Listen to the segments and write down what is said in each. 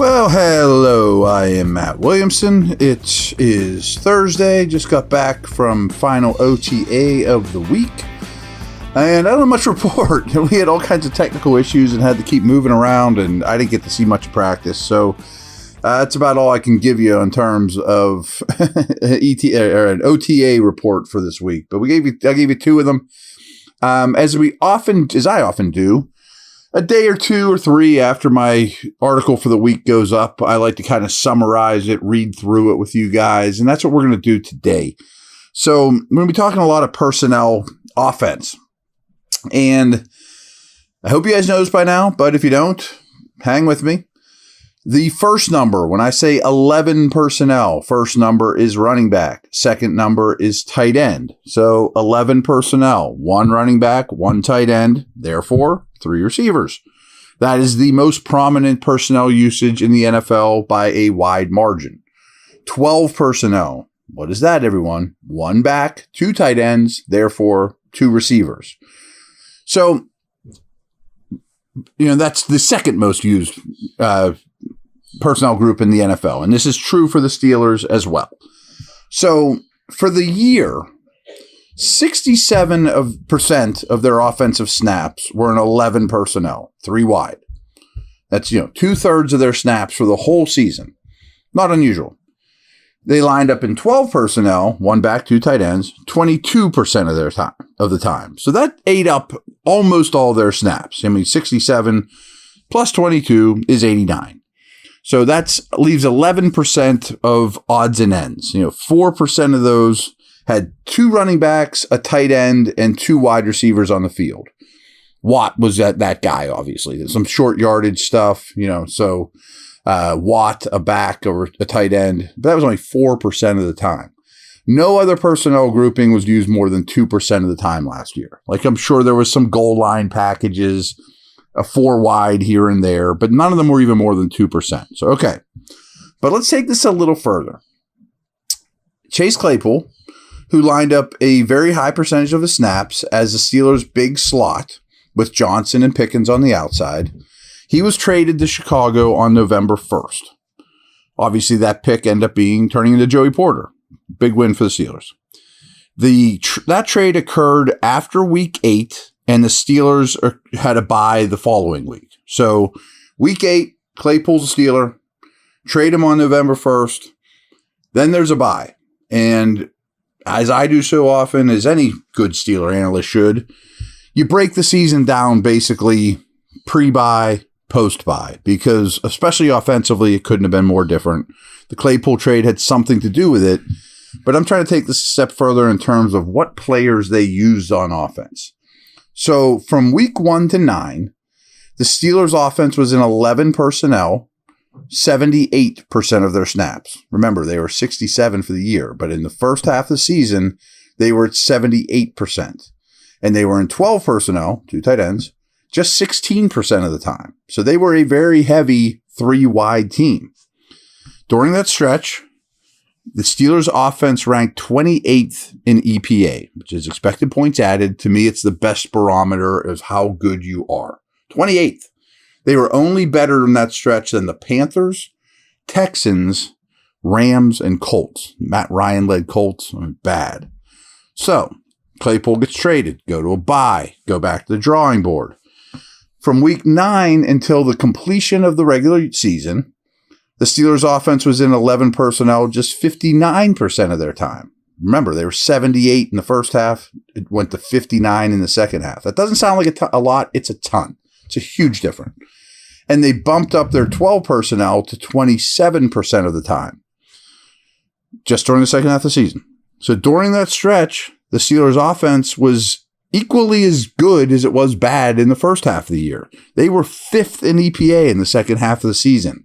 Well, hello, I am Matt Williamson. It is Thursday, just got back from final OTA of the week, and I don't have much report. We had all kinds of technical issues and had to keep moving around, and I didn't get to see much practice, so that's about all I can give you in terms of an OTA report for this week. But I gave you two of them, as I often do. A day or two or three after my article for the week goes up, I like to kind of summarize it, read through it with you guys, and that's what we're going to do today. So we're going to be talking a lot of personnel offense, and I hope you guys know this by now, but if you don't, hang with me. The first number, when I say 11 personnel, first number is running back. Second number is tight end. So 11 personnel, one running back, one tight end, therefore 3 receivers. That is the most prominent personnel usage in the NFL by a wide margin. 12 personnel. What is that, everyone? One back, 2 tight ends, therefore 2 receivers. So, that's the second most used personnel group in the NFL. And this is true for the Steelers as well. So for the year, 67% of their offensive snaps were in 11 personnel, 3 wide. That's, 2/3 of their snaps for the whole season. Not unusual. They lined up in 12 personnel, 1 back, 2 tight ends, 22% of the time. So that ate up almost all their snaps. 67 plus 22 is 89. So that leaves 11% of odds and ends. 4% of those had 2 running backs, a tight end, and 2 wide receivers on the field. Watt was that guy, obviously. There's some short yardage stuff, so Watt, a back or a tight end, but that was only 4% of the time. No other personnel grouping was used more than 2% of the time last year. Like, I'm sure there was some goal line packages, a 4 wide here and there, but none of them were even more than 2%. So, okay. But let's take this a little further. Chase Claypool, who lined up a very high percentage of the snaps as the Steelers' big slot with Johnson and Pickens on the outside, he was traded to Chicago on November 1st. Obviously, that pick ended up turning into Joey Porter. Big win for the Steelers. That trade occurred after week 8, and the Steelers had a bye the following week. So week 8, Claypool's a Steeler. Trade him on November 1st. Then there's a bye. And as I do so often, as any good Steeler analyst should, you break the season down basically pre-bye, post-bye, because especially offensively, it couldn't have been more different. The Claypool trade had something to do with it, but I'm trying to take this a step further in terms of what players they used on offense. So from week 1 to 9, the Steelers' offense was in 11 personnel, 78% of their snaps. Remember, they were 67 for the year, but in the first half of the season, they were at 78%. And they were in 12 personnel, 2 tight ends, just 16% of the time. So they were a very heavy 3 wide team. During that stretch, the Steelers' offense ranked 28th in EPA, which is expected points added. To me, it's the best barometer of how good you are. 28th. They were only better in that stretch than the Panthers, Texans, Rams, and Colts. Matt Ryan-led Colts are bad. So Claypool gets traded, go to a bye, go back to the drawing board. From week 9 until the completion of the regular season, the Steelers' offense was in 11 personnel just 59% of their time. Remember, they were 78 in the first half. It went to 59 in the second half. That doesn't sound like a lot. It's a ton. It's a huge difference. And they bumped up their 12 personnel to 27% of the time, just during the second half of the season. So during that stretch, the Steelers' offense was equally as good as it was bad in the first half of the year. They were 5th in EPA in the second half of the season,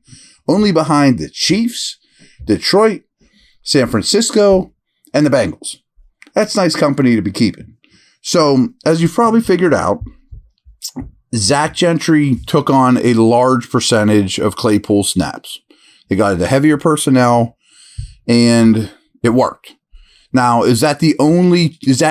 only behind the Chiefs, Detroit, San Francisco, and the Bengals. That's nice company to be keeping. So, as you've probably figured out, Zach Gentry took on a large percentage of Claypool's snaps. They got into heavier personnel, and it worked. Now, is that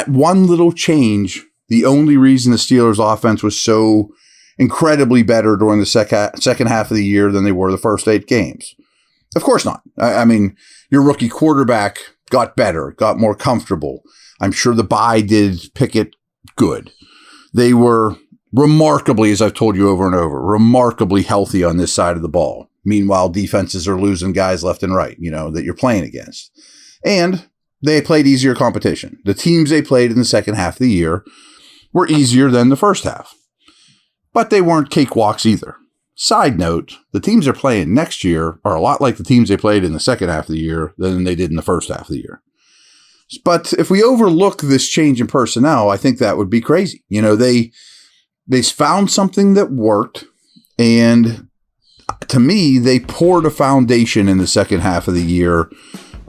one little change the only reason the Steelers' offense was so incredibly better during the second half of the year than they were the first 8 games. Of course not. I mean, your rookie quarterback got better, got more comfortable. I'm sure the bye did Pickett good. They were remarkably, as I've told you over and over, remarkably healthy on this side of the ball. Meanwhile, defenses are losing guys left and right, that you're playing against. And they played easier competition. The teams they played in the second half of the year were easier than the first half. But they weren't cakewalks either. Side note, the teams they're playing next year are a lot like the teams they played in the second half of the year than they did in the first half of the year. But if we overlook this change in personnel, I think that would be crazy. They found something that worked, and to me, they poured a foundation in the second half of the year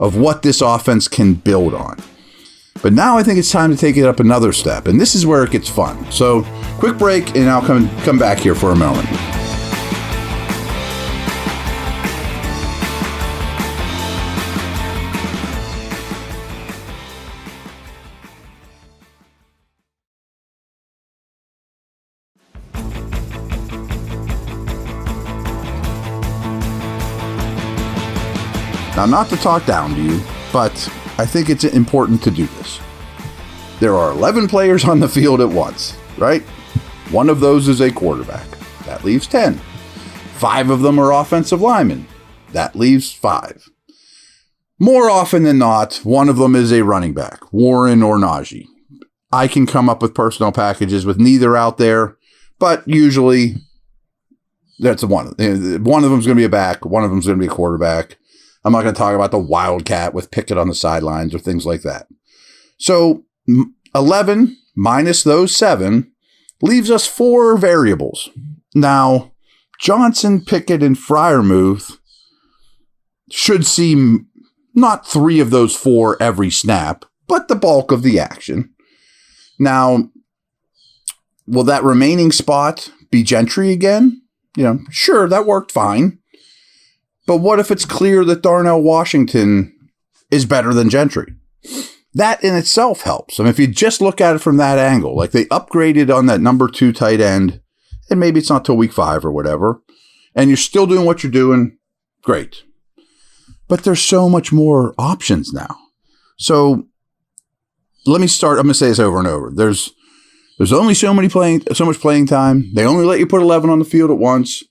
of what this offense can build on. But now I think it's time to take it up another step, and this is where it gets fun. So, quick break, and I'll come back here for a moment. Now, not to talk down to you, but I think it's important to do this. There are 11 players on the field at once, right? One of those is a quarterback. That leaves 10. 5 of them are offensive linemen. That leaves 5. More often than not, one of them is a running back, Warren or Najee. I can come up with personnel packages with neither out there, but usually that's one. One of them is going to be a back. One of them is going to be a quarterback. I'm not going to talk about the Wildcat with Pickett on the sidelines or things like that. So 11 minus those 7 leaves us 4 variables. Now, Johnson, Pickett, and Freiermuth should see not 3 of those 4 every snap, but the bulk of the action. Now, will that remaining spot be Gentry again? Sure, that worked fine. But what if it's clear that Darnell Washington is better than Gentry? That in itself helps. I mean, if you just look at it from that angle, like they upgraded on that number 2 tight end, and maybe it's not till week 5 or whatever, and you're still doing what you're doing, great. But there's so much more options now. So let me start. I'm going to say this over and over. There's only so much playing time. They only let you put 11 on the field at once.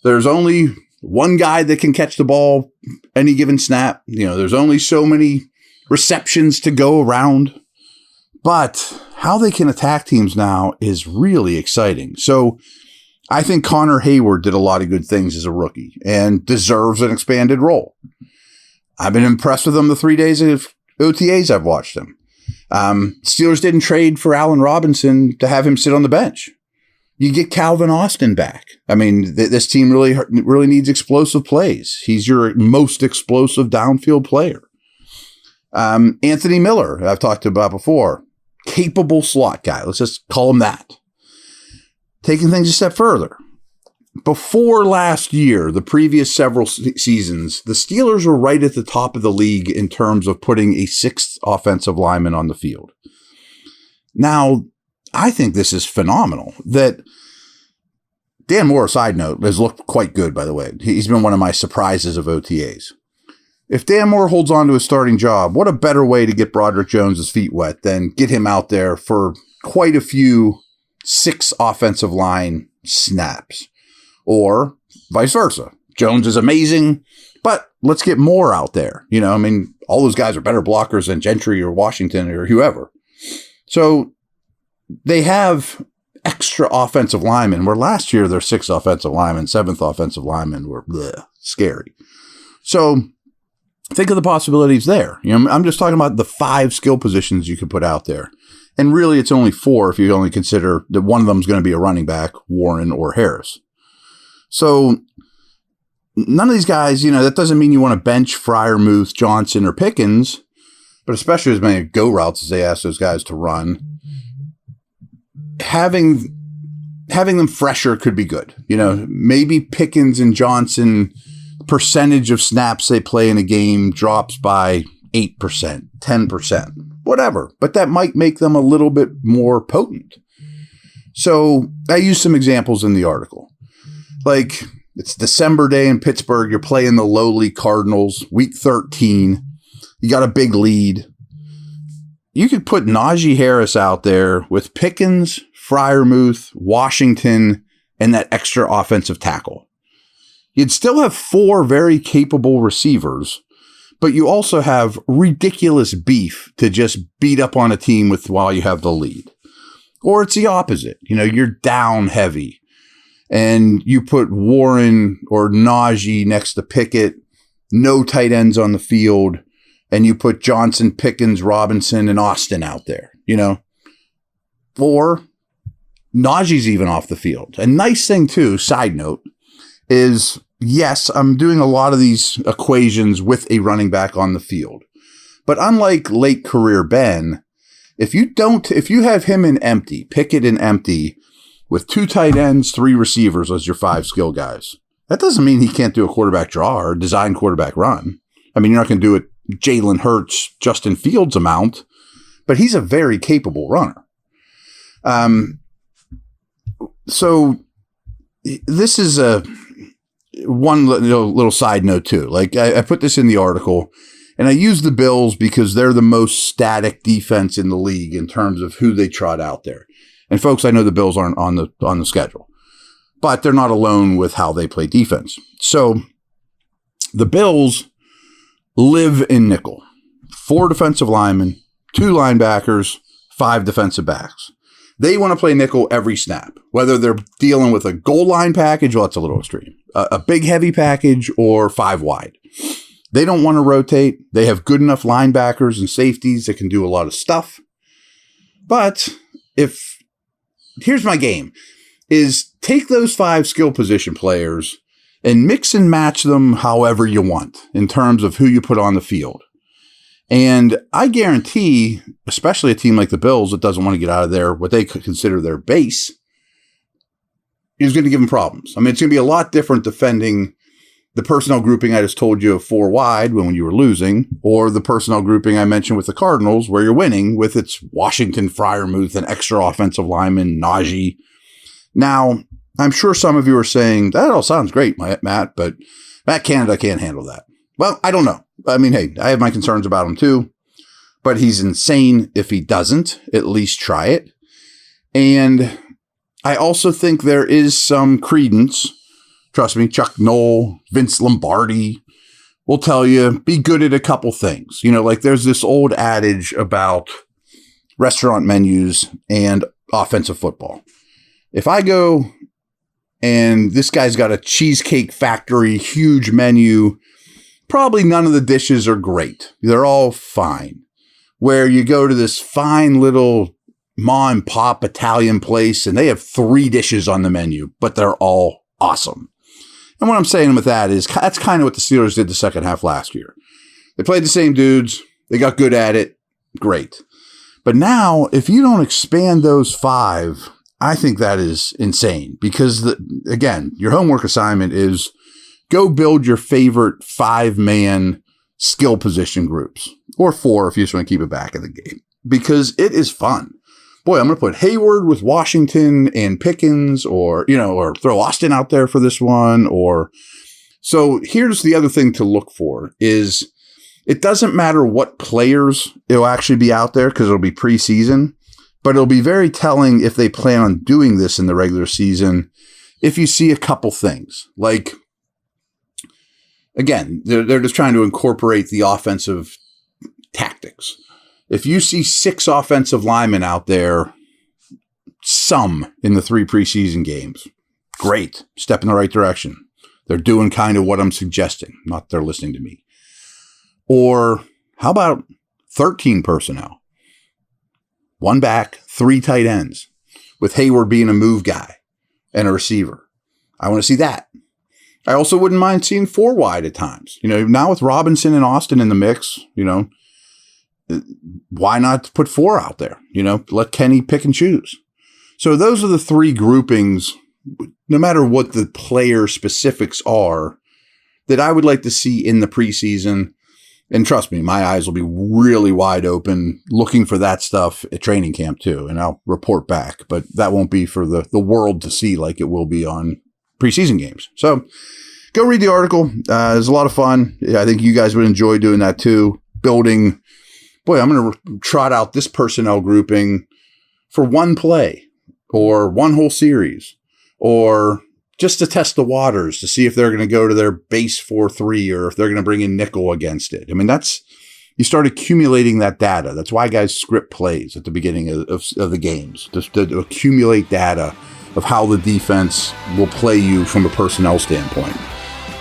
There's only one guy that can catch the ball any given snap. There's only so many receptions to go around. But how they can attack teams now is really exciting. So I think Connor Hayward did a lot of good things as a rookie and deserves an expanded role. I've been impressed with him the 3 days of OTAs I've watched him. Steelers didn't trade for Allen Robinson to have him sit on the bench. You get Calvin Austin back. I mean, this team really needs explosive plays. He's your most explosive downfield player. Anthony Miller, I've talked about before, capable slot guy. Let's just call him that. Taking things a step further. Before last year, the previous several seasons, the Steelers were right at the top of the league in terms of putting a 6th offensive lineman on the field. Now, I think this is phenomenal. That Dan Moore, side note, has looked quite good, by the way. He's been one of my surprises of OTAs. If Dan Moore holds on to his starting job, what a better way to get Broderick Jones' feet wet than get him out there for quite a few 6 offensive line snaps. Or vice versa. Jones is amazing, but let's get Moore out there. All those guys are better blockers than Gentry or Washington or whoever. So they have extra offensive linemen, where last year their 6th offensive linemen, 7th offensive linemen were scary. So think of the possibilities there. I'm just talking about the 5 skill positions you could put out there. And really it's only 4 if you only consider that one of them is going to be a running back, Warren or Harris. So none of these guys, that doesn't mean you want to bench Freiermuth, Johnson, or Pickens, but especially as many go routes as they ask those guys to run. Having them fresher could be good. Maybe Pickens and Johnson, percentage of snaps they play in a game drops by 8%, 10%, whatever. But that might make them a little bit more potent. So I use some examples in the article. Like, it's December day in Pittsburgh. You're playing the lowly Cardinals, week 13. You got a big lead. You could put Najee Harris out there with Pickens, Freiermuth, Washington, and that extra offensive tackle. You'd still have 4 very capable receivers, but you also have ridiculous beef to just beat up on a team with while you have the lead. Or it's the opposite. You're down heavy and you put Warren or Najee next to Pickett, no tight ends on the field, and you put Johnson, Pickens, Robinson, and Austin out there, Or Najee's even off the field. A nice thing too, side note, is yes, I'm doing a lot of these equations with a running back on the field. But unlike late career Ben, if you have him in empty, Pickett in empty, with 2 tight ends, 3 receivers as your 5 skill guys, that doesn't mean he can't do a quarterback draw or design quarterback run. I mean, you're not going to do it Jalen Hurts, Justin Fields amount, but he's a very capable runner. So this is one little side note too. Like I put this in the article, and I use the Bills because they're the most static defense in the league in terms of who they trot out there. And folks, I know the Bills aren't on the schedule, but they're not alone with how they play defense. So the Bills live in nickel. 4 defensive linemen, 2 linebackers, 5 defensive backs. They want to play nickel every snap, whether they're dealing with a goal line package, well, that's a little extreme, a big heavy package, or 5 wide. They don't want to rotate. They have good enough linebackers and safeties that can do a lot of stuff. But here's my game, is take those 5 skill position players and mix and match them however you want in terms of who you put on the field. And I guarantee, especially a team like the Bills that doesn't want to get out of there, what they could consider their base, is going to give them problems. I mean, it's going to be a lot different defending the personnel grouping I just told you of 4 wide when you were losing, or the personnel grouping I mentioned with the Cardinals where you're winning with its Washington, Freiermuth, and extra offensive lineman, Najee. Now, I'm sure some of you are saying, that all sounds great, Matt, but Matt Canada can't handle that. Well, I don't know. I mean, hey, I have my concerns about him too, but he's insane if he doesn't at least try it. And I also think there is some credence. Trust me, Chuck Noll, Vince Lombardi will tell you, be good at a couple things. Like there's this old adage about restaurant menus and offensive football. If I go and this guy's got a Cheesecake Factory, huge menu, probably none of the dishes are great. They're all fine. Where you go to this fine little ma and pop Italian place and they have 3 dishes on the menu, but they're all awesome. And what I'm saying with that is that's kind of what the Steelers did the second half last year. They played the same dudes. They got good at it. Great. But now, if you don't expand those 5, I think that is insane because, again, your homework assignment is go build your favorite 5-man skill position groups, or 4 if you just want to keep it back in the game, because it is fun. Boy, I'm going to put Hayward with Washington and Pickens, or throw Austin out there for this one. So here's the other thing to look for is it doesn't matter what players it'll actually be out there because it'll be preseason, but it'll be very telling if they plan on doing this in the regular season. If you see a couple things like, again, they're just trying to incorporate the offensive tactics. If you see 6 offensive linemen out there, some in the 3 preseason games, great, step in the right direction. They're doing kind of what I'm suggesting, not they're listening to me. Or how about 13 personnel? 1 back, 3 tight ends, with Hayward being a move guy and a receiver. I want to see that. I also wouldn't mind seeing 4 wide at times. Now with Robinson and Austin in the mix, why not put 4 out there? Let Kenny pick and choose. So those are the 3 groupings, no matter what the player specifics are, that I would like to see in the preseason. And trust me, my eyes will be really wide open looking for that stuff at training camp too. And I'll report back, but that won't be for the world to see like it will be on preseason games. So go read the article. It's a lot of fun. I think you guys would enjoy doing that too. Building, boy, I'm going to trot out this personnel grouping for one play or one whole series, or just to test the waters to see if they're going to go to their base 4-3 or if they're going to bring in nickel against it. I mean, you start accumulating that data. That's why guys script plays at the beginning of the games, just to accumulate data of how the defense will play you from a personnel standpoint.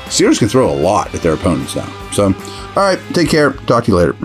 Steelers can throw a lot at their opponents now. So, all right, take care. Talk to you later.